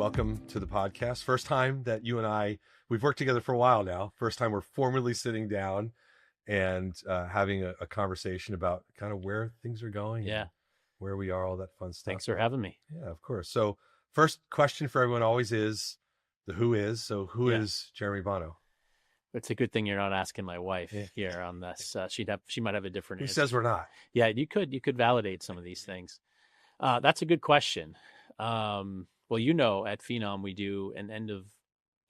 welcome to the podcast. First time that you and we've worked together for a while now. First time we're formally sitting down and having a conversation about kind of where things are going, Yeah, and where we are, all that fun stuff. thanks for having me. Yeah, of course. So first question for everyone always is the who is. So who Yeah. is Jeremy Bono? It's a good thing you're not asking my wife Yeah. here on this. She might have a different Who answer. says we're not? Yeah, you could validate some of these things. That's a good question. Well, at Phenom we do an end of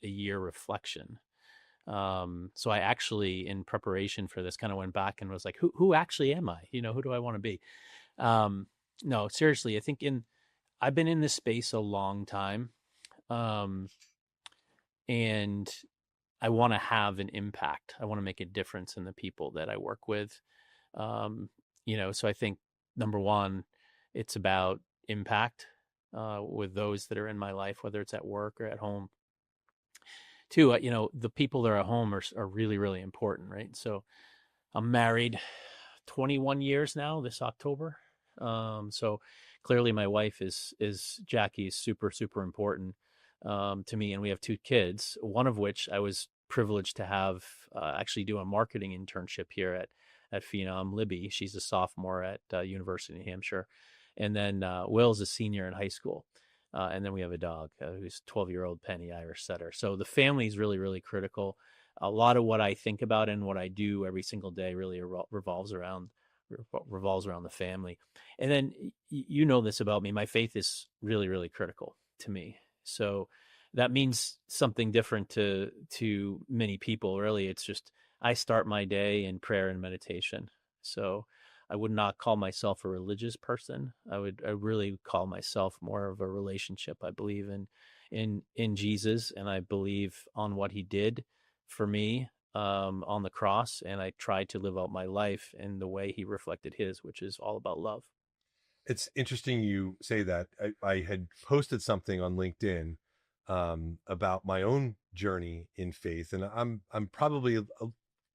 a year reflection. So I actually, in preparation for this, kind of went back and was like, who actually am I? Who do I want to be? No, seriously, I think I've been in this space a long time, and I want to have an impact. I want to make a difference in the people that I work with. So I think number one, it's about impact with those that are in my life, whether it's at work or at home. Two, the people that are at home are really, really important, right? So I'm married 21 years now this October. So clearly my wife is Jackie is super, super important to me. And we have two kids, one of which I was privileged to have actually do a marketing internship here at Phenom. Libby, she's a sophomore at University of New Hampshire. And then Will's a senior in high school. And then we have a dog who's 12-year-old Penny, Irish setter. So the family is really, really critical. A lot of what I think about and what I do every single day really revolves around the family. And then you know this about me. My faith is really, really critical to me. So that means something different to many people. Really, it's just I start my day in prayer and meditation. So I would not call myself a religious person. I really call myself more of a relationship. I believe in Jesus, and I believe on what he did for me on the cross, and I try to live out my life in the way he reflected his, which is all about love. It's interesting you say that. I had posted something on LinkedIn about my own journey in faith, and I'm probably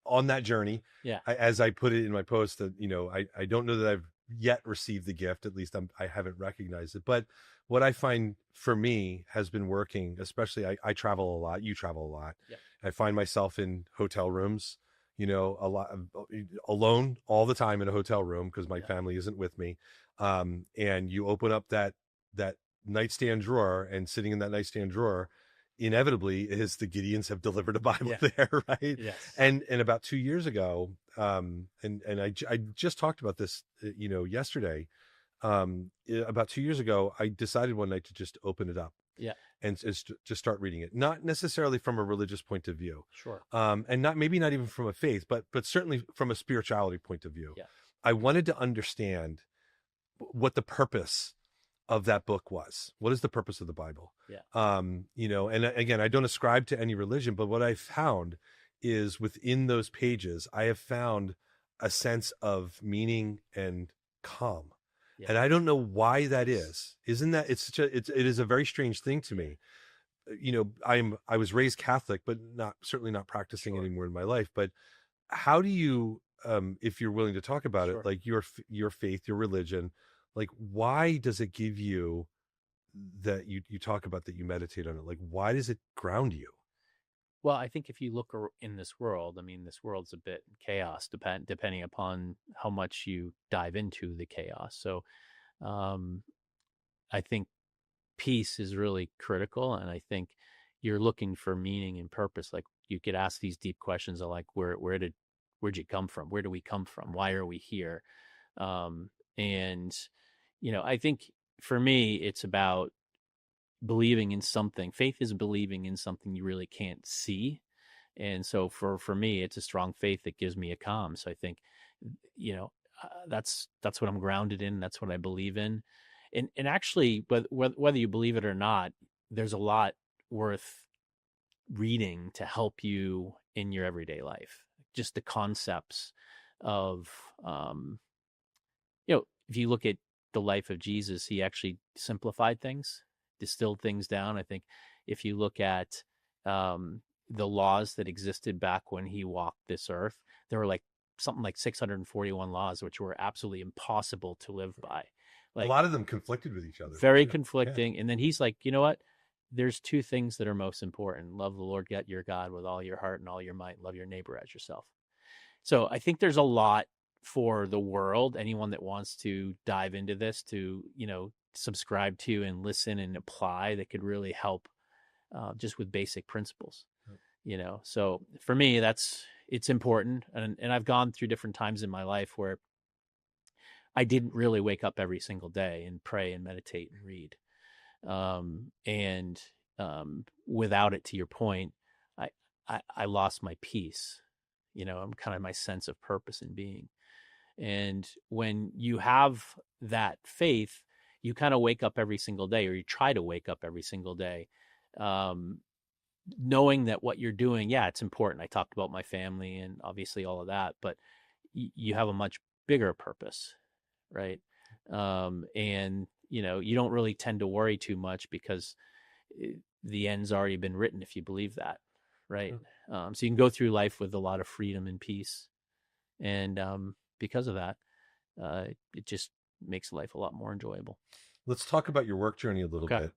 on that journey. Yeah. As I put it in my post, that I don't know that I've yet received the gift. At least I haven't recognized it. But what I find for me has been working. Especially, I travel a lot. You travel a lot. Yeah. I find myself in hotel rooms. A lot alone all the time in a hotel room because my family isn't with me. And you open up that nightstand drawer, and sitting in that nightstand drawer inevitably is the Gideons have delivered a Bible there, right? Yes. And about 2 years ago, and I just talked about this, yesterday. About 2 years ago, I decided one night to just open it up, and just start reading it, not necessarily from a religious point of view, Sure, and maybe not even from a faith, but certainly from a spirituality point of view. Yeah. I wanted to understand what the purpose of that book was. What is the purpose of the Bible? Yeah. And again, I don't ascribe to any religion, but what I found is within those pages, I have found a sense of meaning and calm. Yeah. And I don't know why that is. Isn't that it is a very strange thing to me. I was raised Catholic, but certainly not practicing anymore in my life. But how do you, if you're willing to talk about it, like your faith, your religion, like why does it give you that you talk about, that you meditate on it? Like, why does it ground you? Well, I think if you look in this world, I mean, this world's a bit chaos, depending upon how much you dive into the chaos. So I think peace is really critical. And I think you're looking for meaning and purpose. Like you could ask these deep questions of like, where'd you come from? Where do we come from? Why are we here? And I think for me, it's about believing in something. Faith is believing in something you really can't see. And so for me, it's a strong faith that gives me a calm. So I think, that's what I'm grounded in. That's what I believe in. And actually, whether you believe it or not, there's a lot worth reading to help you in your everyday life. Just the concepts of, if you look at the life of Jesus, he actually simplified things, distilled things down. I think if you look at the laws that existed back when he walked this earth, there were something like 641 laws, which were absolutely impossible to live by. A lot of them conflicted with each other. Very conflicting. Yeah. And then he's like, you know what? there's two things that are most important: love the Lord your God with all your heart and all your might, love your neighbor as yourself. So I think there's a lot for the world, anyone that wants to dive into this, to, subscribe to and listen and apply, that could really help, just with basic principles. So for me, it's important. And I've gone through different times in my life where I didn't really wake up every single day and pray and meditate and read. And without it, to your point, I, I lost my peace. I'm kind of my sense of purpose in being. And when you have that faith, you kind of wake up every single day, or you try to wake up every single day, um, knowing that what you're doing, yeah, it's important. I talked about my family and obviously all of that, but you have a much bigger purpose, right? And you don't really tend to worry too much because the end's already been written, if you believe that, right? So you can go through life with a lot of freedom and peace, and because of that, it just makes life a lot more enjoyable. Let's talk about your work journey a little Okay. bit.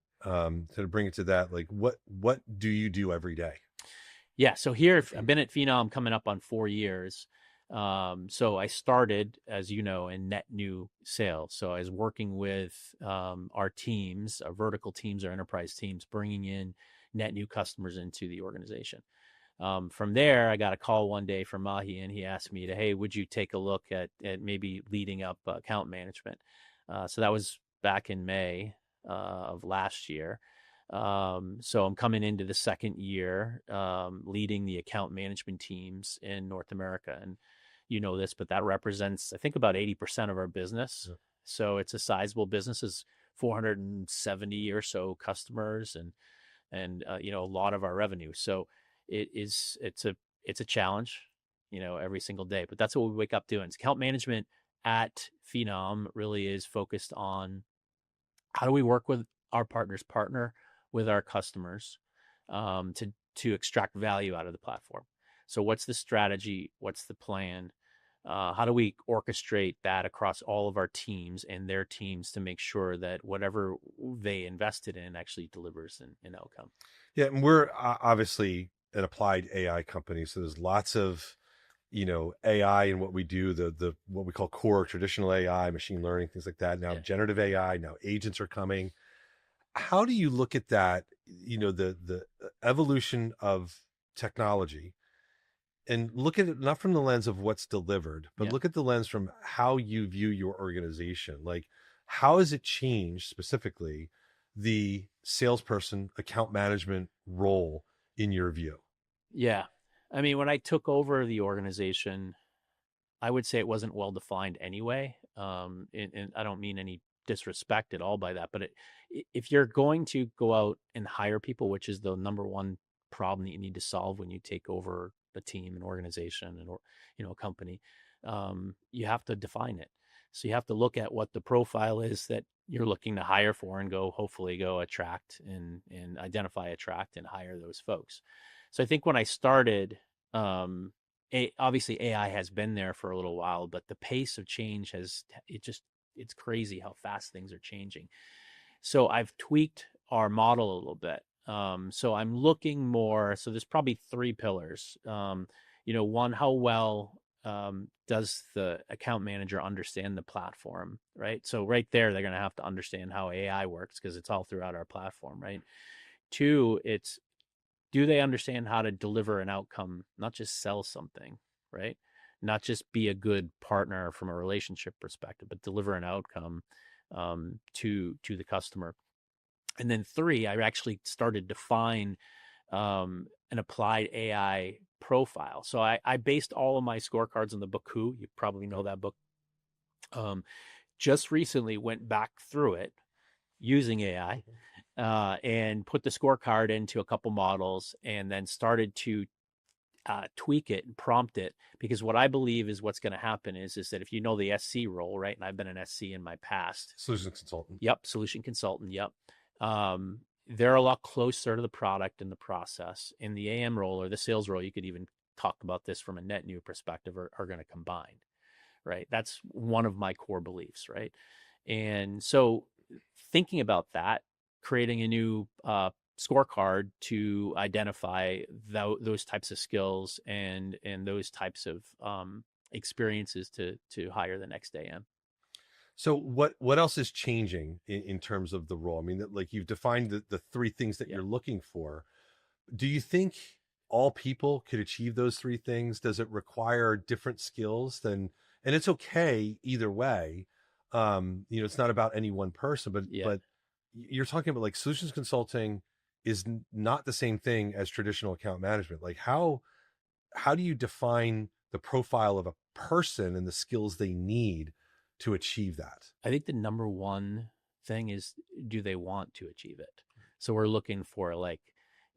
To bring it to that, like what do you do every day? Yeah. So here I've been at Phenom coming up on 4 years. So I started, as you know, in net new sales. So I was working with our teams, our vertical teams, our enterprise teams, bringing in net new customers into the organization. From there, I got a call one day from Mahi, and he asked me to, hey, would you take a look at maybe leading up account management? So that was back in May of last year. So I'm coming into the second year, leading the account management teams in North America. And you know this, but that represents, I think, about 80% of our business. Yeah. So it's a sizable business, is 470 or so customers, and a lot of our revenue. So it's a challenge, every single day, but that's what we wake up doing. Account management at Phenom really is focused on how do we work with our partner with our customers, to extract value out of the platform. So what's the strategy? What's the plan? How do we orchestrate that across all of our teams and their teams to make sure that whatever they invested in actually delivers an outcome? Yeah, and we're obviously an applied AI company, so there's lots of AI in what we do, the what we call core traditional AI, machine learning, things like that. Now generative AI, now agents are coming. How do you look at that? The evolution of technology, and look at it not from the lens of what's delivered, but look at the lens from how you view your organization. Like, how has it changed specifically the salesperson account management role in your view? Yeah. I mean, when I took over the organization, I would say it wasn't well defined anyway. And I don't mean any disrespect at all by that, but if you're going to go out and hire people, which is the number one problem that you need to solve when you take over a team, an organization, and a company, you have to define it. So you have to look at what the profile is that you're looking to hire for, and hopefully go attract and identify, attract, and hire those folks. So I think when I started, obviously AI has been there for a little while, but the pace of change it's crazy how fast things are changing. So I've tweaked our model a little bit. So I'm looking more. So there's probably three pillars. One, how well does the account manager understand the platform, right? So right there, they're going to have to understand how AI works because it's all throughout our platform, right? Two, it's, do they understand how to deliver an outcome, not just sell something, right? Not just be a good partner from a relationship perspective, but deliver an outcome, to the customer. And then three, I actually started to define an applied AI profile. So I based all of my scorecards on the book Who. You probably know that book. Just recently went back through it using AI, and put the scorecard into a couple models, and then started to tweak it and prompt it, because what I believe is what's going to happen is that if you know the SC role, right? And I've been an SC in my past. Solution consultant. Yep. Solution consultant. Yep. They're a lot closer to the product and the process. In the AM role or the sales role, you could even talk about this from a net new perspective, are going to combine, right? That's one of my core beliefs, right? And so thinking about that, creating a new scorecard to identify those types of skills and those types of experiences to hire the next day in. So what else is changing in terms of the role? I mean, like you've defined the three things that Yeah. you're looking for. Do you think all people could achieve those three things? Does it require different skills than, and it's okay either way. It's not about any one person, Yeah. but you're talking about like solutions consulting is not the same thing as traditional account management. Like how do you define the profile of a person and the skills they need to achieve that? I think the number one thing is, do they want to achieve it? So we're looking for like,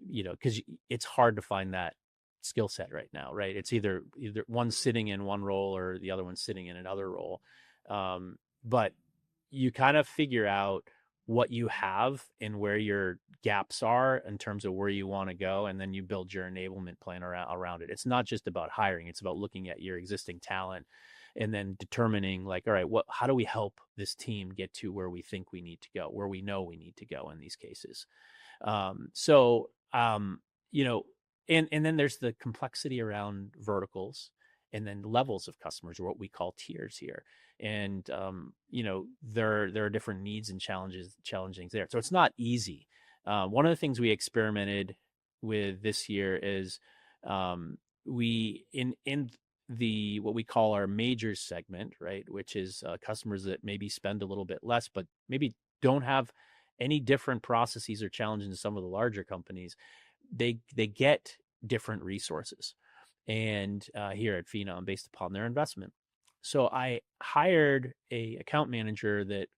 because it's hard to find that skill set right now, right? It's either one sitting in one role or the other one sitting in another role. But you kind of figure out what you have and where your gaps are in terms of where you want to go, and then you build your enablement plan around it. It's not just about hiring, it's about looking at your existing talent and then determining like, all right, how do we help this team get to where we think we need to go, where we know we need to go in these cases. So you know and then there's the complexity around verticals and then levels of customers, or what we call tiers here. And there are different needs and challengings there, so it's not easy. One of the things we experimented with this year is we in the what we call our major segment, right, which is customers that maybe spend a little bit less but maybe don't have any different processes or challenges than some of the larger companies. They get different resources, and here at Phenom, based upon their investment. So I hired a account manager that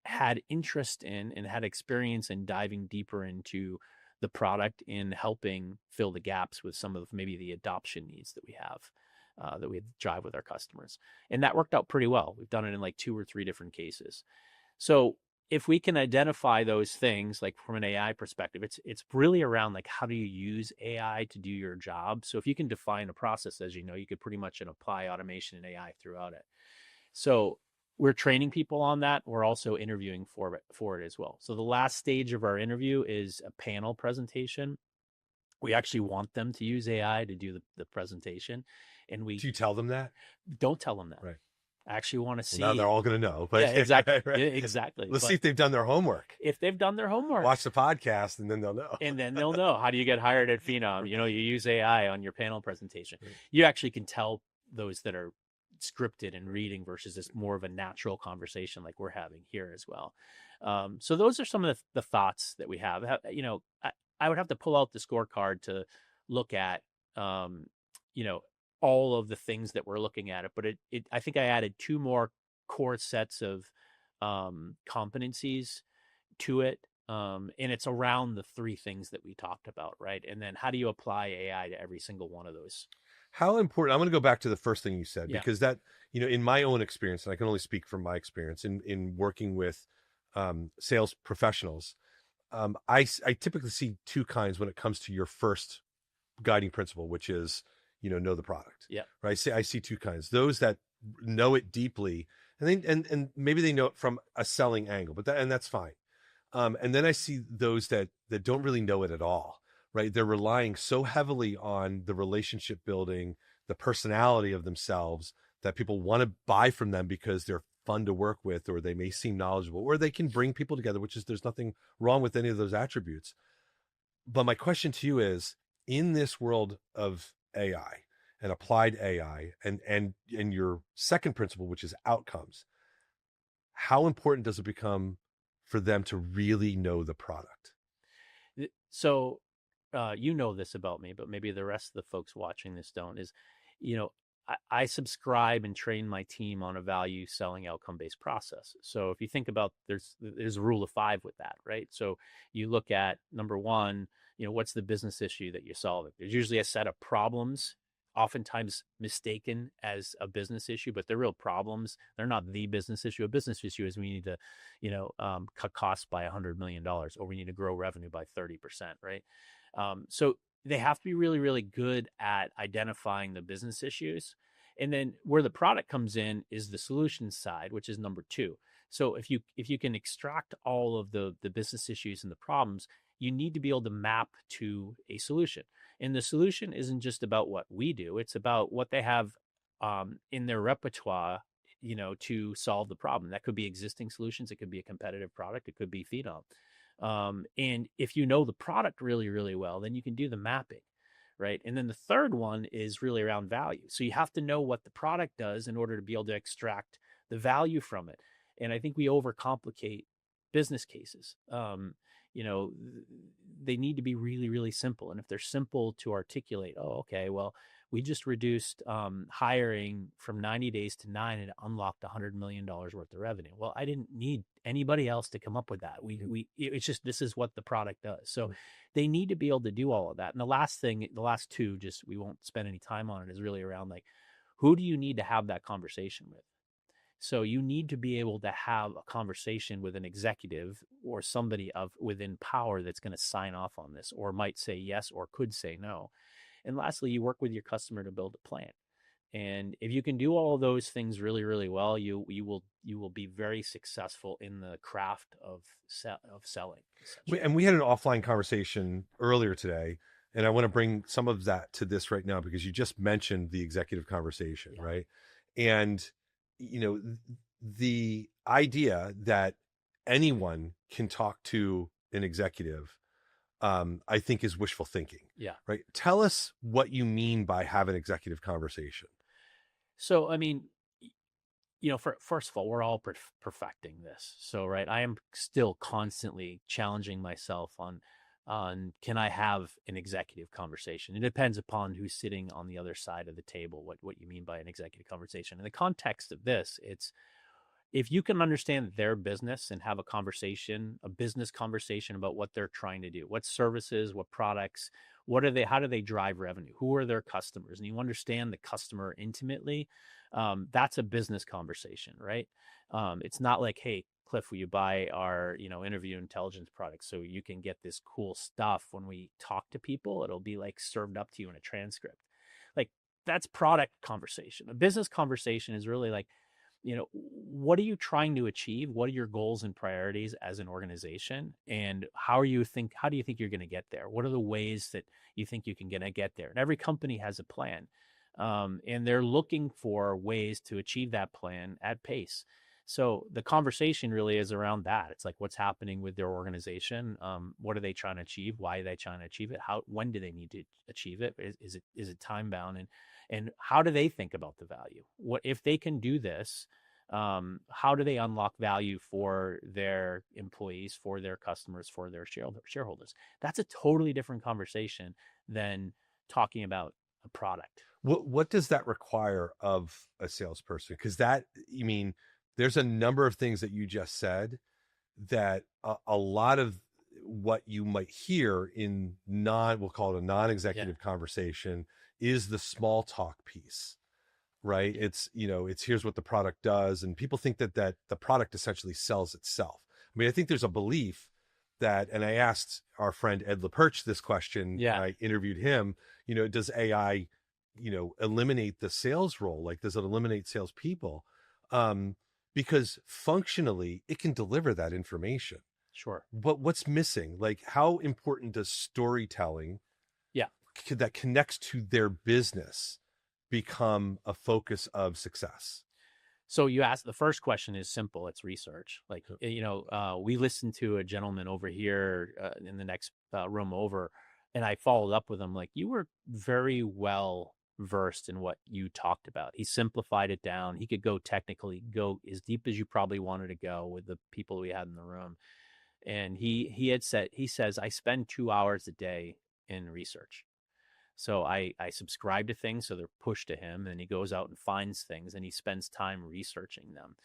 had interest in and had experience in diving deeper into the product in helping fill the gaps with some of maybe the adoption needs that we have, that we drive with our customers. And that worked out pretty well. We've done it in like 2 or 3 different cases. So if we can identify those things, like from an AI perspective, it's really around like, how do you use AI to do your job? So if you can define a process, as you could pretty much apply automation and AI throughout it. So we're training people on that. We're also interviewing for it as well. So the last stage of our interview is a panel presentation. We actually want them to use AI to do the presentation. And Do you tell them that? don't tell them that. Right. I actually want to see. Well, now they're all going to know. But yeah, exactly. right. Yeah, exactly. Let's But see if they've done their homework. if they've done their homework, Watch the podcast, and then they'll know. and then they'll know. How do you get hired at Phenom? You use AI on your panel presentation. Right. You actually can tell those that are scripted and reading versus this more of a natural conversation like we're having here as well. So those are some of the thoughts that we have. I would have to pull out the scorecard to look at, all of the things that we're looking at it. But I think I added 2 more core sets of competencies to it. And it's around the 3 things that we talked about, right? And then how do you apply AI to every single one of those? How important, I'm going to go back to the first thing you said, Yeah. because that, in my own experience, and I can only speak from my experience in working with sales professionals, I typically see 2 kinds when it comes to your first guiding principle, which is, know the product. Yeah. Right. I see 2 kinds: those that know it deeply, and maybe they know it from a selling angle, but that's fine. And then I see those that don't really know it at all. Right. They're relying so heavily on the relationship building, the personality of themselves, that people want to buy from them because they're fun to work with, or they may seem knowledgeable, or they can bring people together, which is, there's nothing wrong with any of those attributes. But my question to you is, in this world of AI and applied AI and your second principle, which is outcomes, how important does it become for them to really know the product? So this about me, but maybe the rest of the folks watching this don't, is, I subscribe and train my team on a value selling outcome-based process. So if you think about, there's a rule of 5 with that, right? So you look at number 1, what's the business issue that you're solving? There's usually a set of problems, oftentimes mistaken as a business issue, but they're real problems. They're not the business issue. A business issue is, we need to, cut costs by $100 million, or we need to grow revenue by 30%, right? So they have to be really, really good at identifying the business issues. And then where the product comes in is the solution side, which is number 2. So if you can extract all of the business issues and the problems, you need to be able to map to a solution. And the solution isn't just about what we do, it's about what they have in their repertoire, to solve the problem. That could be existing solutions, it could be a competitive product, it could be Phenom. And if you know the product really, really well, then you can do the mapping, right? And then the third one is really around value. So you have to know what the product does in order to be able to extract the value from it. And I think we overcomplicate business cases. You know, they need to be really, really simple. And if they're simple to articulate, oh, okay, well, we just reduced hiring from 90 days to 9 and it unlocked $100 million worth of revenue. Well, I didn't need anybody else to come up with that. It's just, this is what the product does. So they need to be able to do all of that. And the last two, just, we won't spend any time on it, is really around like, who do you need to have that conversation with? So you need to be able to have a conversation with an executive or somebody within power that's going to sign off on this, or might say yes, or could say no. And lastly, you work with your customer to build a plan. And if you can do all of those things really, really well, you will be very successful in the craft of selling. And we had an offline conversation earlier today, and I want to bring some of that to this right now, because you just mentioned the executive conversation, right? And the idea that anyone can talk to an executive, I think, is wishful thinking. Yeah. Right. Tell us what you mean by have an executive conversation. So, I mean, first of all, we're all perfecting this. So, right, I am still constantly challenging myself on can I have an executive conversation? It depends upon who's sitting on the other side of the table, what you mean by an executive conversation. In the context of this, it's, if you can understand their business and have a business conversation about what they're trying to do, what services, what products, how do they drive revenue? Who are their customers? And you understand the customer intimately, that's a business conversation, right? It's not like, hey, Cliff, will you buy our, interview intelligence product so you can get this cool stuff when we talk to people? It'll be like served up to you in a transcript. Like, that's product conversation. A business conversation is really like, what are you trying to achieve? What are your goals and priorities as an organization? And how do you think you're going to get there? What are the ways that you think you can get there? And every company has a plan. And they're looking for ways to achieve that plan at pace. So the conversation really is around that. It's like, what's happening with their organization? What are they trying to achieve? Why are they trying to achieve it? When do they need to achieve it? Is it time bound? And how do they think about the value? What if they can do this? How do they unlock value for their employees, for their customers, for their shareholders? That's a totally different conversation than talking about a product. What does that require of a salesperson? Because there's a number of things that you just said that a lot of what you might hear in we'll call it a non-executive conversation, is the small talk piece, right? Yeah. It's here's what the product does. And people think that the product essentially sells itself. I mean, I think there's a belief that, and I asked our friend Ed LaPerche this question. Yeah. I interviewed him, does AI, eliminate the sales role? Like, does it eliminate salespeople? Because functionally it can deliver that information. Sure. But what's missing? Like, how important does storytelling that connects to their business become a focus of success? So you asked, the first question is simple. It's research. Like, we listened to a gentleman over here in the next room over, and I followed up with him. Like, you were very well versed in what you talked about. He simplified it down. He could go go as deep as you probably wanted to go with the people we had in the room. And he says, I spend 2 hours a day in research. So I subscribe to things, so they're pushed to him, and he goes out and finds things, and he spends time researching them.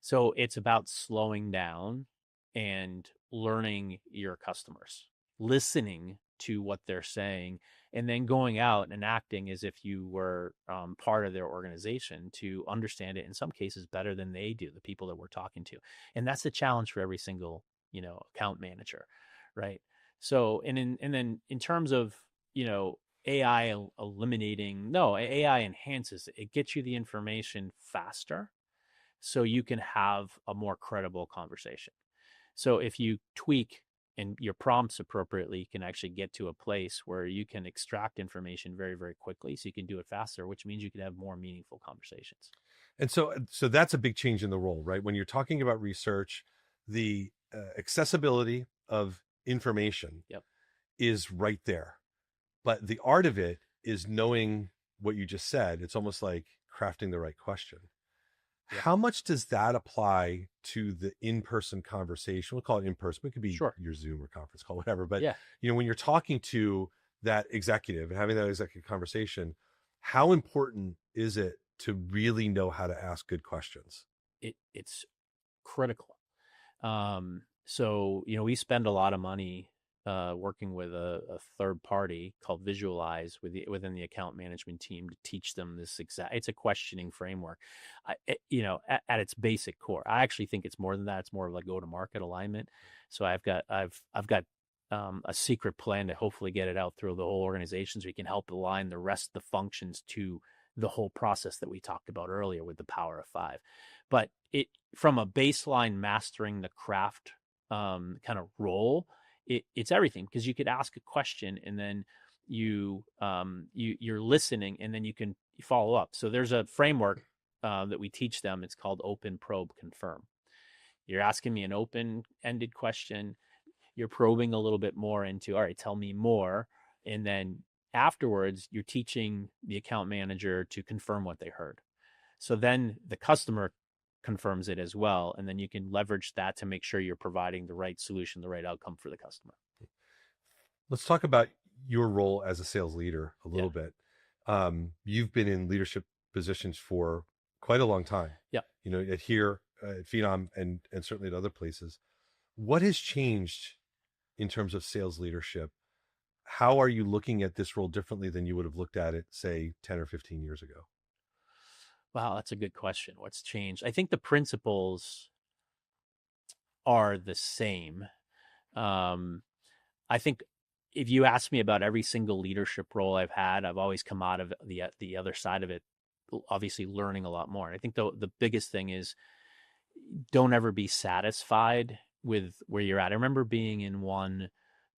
So it's about slowing down and learning your customers, listening to what they're saying, and then going out and acting as if you were part of their organization to understand it, in some cases better than they do, the people that we're talking to. And that's a challenge for every single, account manager, right? So, and then in terms of, AI AI enhances it. It gets you the information faster so you can have a more credible conversation. So if you tweak and your prompts appropriately, you can actually get to a place where you can extract information very, very quickly. So you can do it faster, which means you can have more meaningful conversations. And so that's a big change in the role, right? When you're talking about research, the accessibility of information Yep. is right there. But the art of it is knowing what you just said. It's almost like crafting the right question. Yep. How much does that apply to the in-person conversation? We'll call it in-person. It could be Sure. your Zoom or conference call, whatever. But Yeah. when you're talking to that executive and having that executive conversation, how important is it to really know how to ask good questions? It's critical. So, we spend a lot of money working with a third party called Visualize within the account management team to teach them this it's a questioning framework. At its basic core, I actually think it's more than that. It's more of like go-to-market alignment. So I've got a secret plan to hopefully get it out through the whole organization so we can help align the rest of the functions to the whole process that we talked about earlier with the power of 5. But from a baseline mastering the craft kind of role, it's everything, because you could ask a question and then you're listening and then you can follow up. So there's a framework that we teach them. It's called open, probe, confirm. You're asking me an open-ended question. You're probing a little bit more into, all right, tell me more. And then afterwards, you're teaching the account manager to confirm what they heard. So then the customer confirms it as well. And then you can leverage that to make sure you're providing the right solution, the right outcome for the customer. Let's talk about your role as a sales leader a little bit. You've been in leadership positions for quite a long time. Yeah. At Phenom and certainly at other places. What has changed in terms of sales leadership? How are you looking at this role differently than you would have looked at it, say, 10 or 15 years ago? Wow, that's a good question. What's changed? I think the principles are the same. I think if you ask me about every single leadership role I've had, I've always come out of the other side of it, obviously learning a lot more. And I think the biggest thing is don't ever be satisfied with where you're at. I remember being in one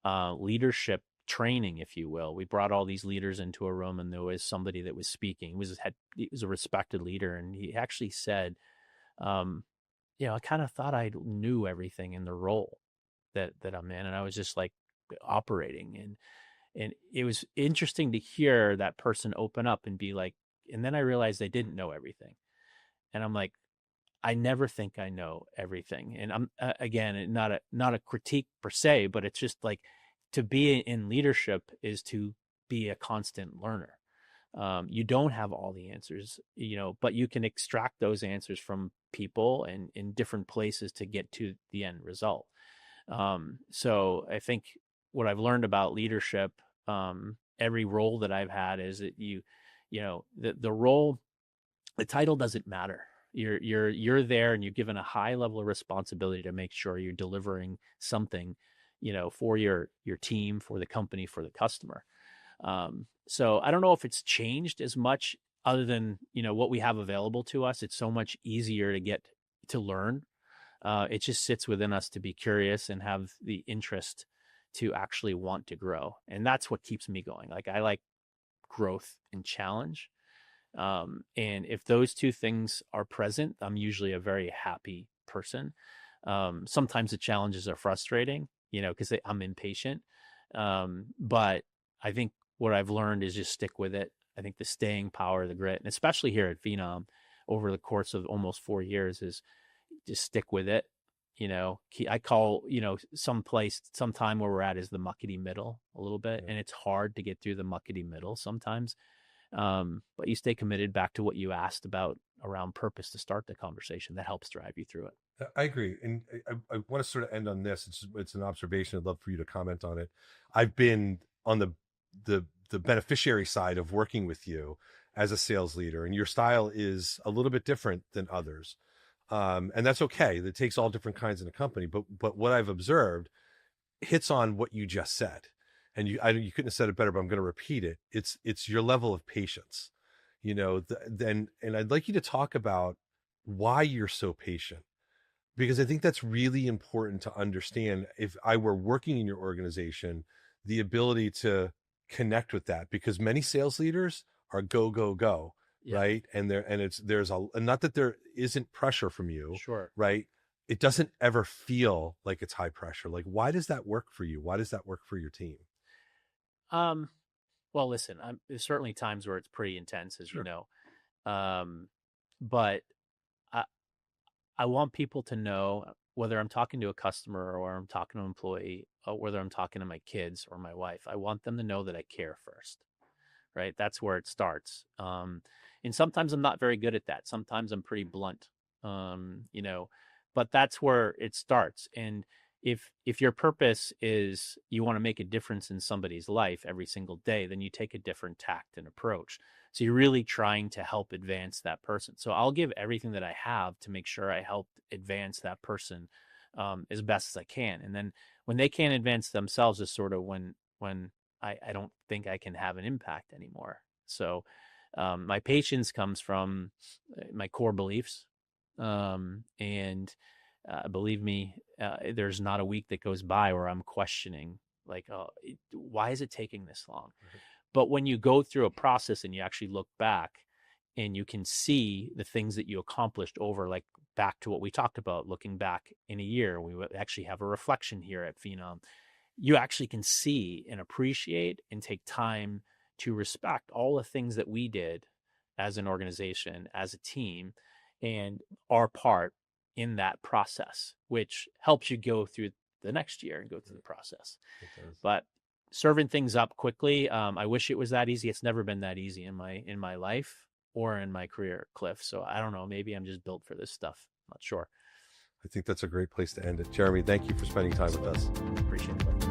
leadership training, if you will. We brought all these leaders into a room and there was somebody that was speaking. He was a respected leader, and he actually said, I kind of thought I knew everything in the role that I'm in, and I was just like operating. And it was interesting to hear that person open up and be like, and then I realized they didn't know everything. And I'm like, I never think I know everything. And I'm again, not a critique per se, but it's just like, to be in leadership is to be a constant learner. You don't have all the answers, but you can extract those answers from people and in different places to get to the end result. So I think what I've learned about leadership, every role that I've had, is that the role, the title doesn't matter. You're there and you're given a high level of responsibility to make sure you're delivering something, for your team, for the company, for the customer. So I don't know if it's changed as much other than, what we have available to us. It's so much easier to get to learn. It just sits within us to be curious and have the interest to actually want to grow. And that's what keeps me going. Like, I like growth and challenge. And if those two things are present, I'm usually a very happy person. Sometimes the challenges are frustrating, because I'm impatient. But I think what I've learned is just stick with it. I think the staying power, the grit, and especially here at Phenom over the course of almost 4 years, is just stick with it. I call, some time where we're at is the muckety middle a little bit. And it's hard to get through the muckety middle sometimes. But you stay committed back to what you asked about around purpose to start the conversation. That helps drive you through it. I agree. And I want to sort of end on this. It's an observation. I'd love for you to comment on it. I've been on the beneficiary side of working with you as a sales leader, and your style is a little bit different than others. And that's okay. It takes all different kinds in a company. But what I've observed hits on what you just said. And you couldn't have said it better, but I'm going to repeat it. It's your level of patience, and I'd like you to talk about why you're so patient. because I think that's really important to understand. If I were working in your organization, the ability to connect with that, because many sales leaders are go, go, go, Yeah, right? And there's and not that there isn't pressure from you, sure. right? It doesn't ever feel like it's high pressure. Like, why does that work for you? Why does that work for your team? Um, well, listen, there's certainly times where it's pretty intense, as you Sure. know. But I, I want people to know, whether I'm talking to a customer or I'm talking to an employee, or whether I'm talking to my kids or my wife, I want them to know that I care first, right? That's where it starts. And sometimes I'm not very good at that. Sometimes I'm pretty blunt, you know, but that's where it starts. And if your purpose is you want to make a difference in somebody's life every single day, then you take a different tact and approach. So you're really trying to help advance that person. So I'll give everything that I have to make sure I help advance that person as best as I can. And then when they can't advance themselves is sort of when I don't think I can have an impact anymore. So my patience comes from my core beliefs. And believe me, there's not a week that goes by where I'm questioning, like, oh, why is it taking this long? But when you go through a process and you actually look back and you can see the things that you accomplished over, like back to what we talked about, looking back in a year, we actually have a reflection here at Phenom. You actually can see and appreciate and take time to respect all the things that we did as an organization, as a team, and our part in that process, which helps you go through the next year and go through the process. It does. But serving things up quickly, I wish it was that easy. It's never been that easy in my life or in my career, Cliff. So I don't know. Maybe I'm just built for this stuff. I'm not sure. I think that's a great place to end it. Jeremy, thank you for spending time with us. Appreciate it.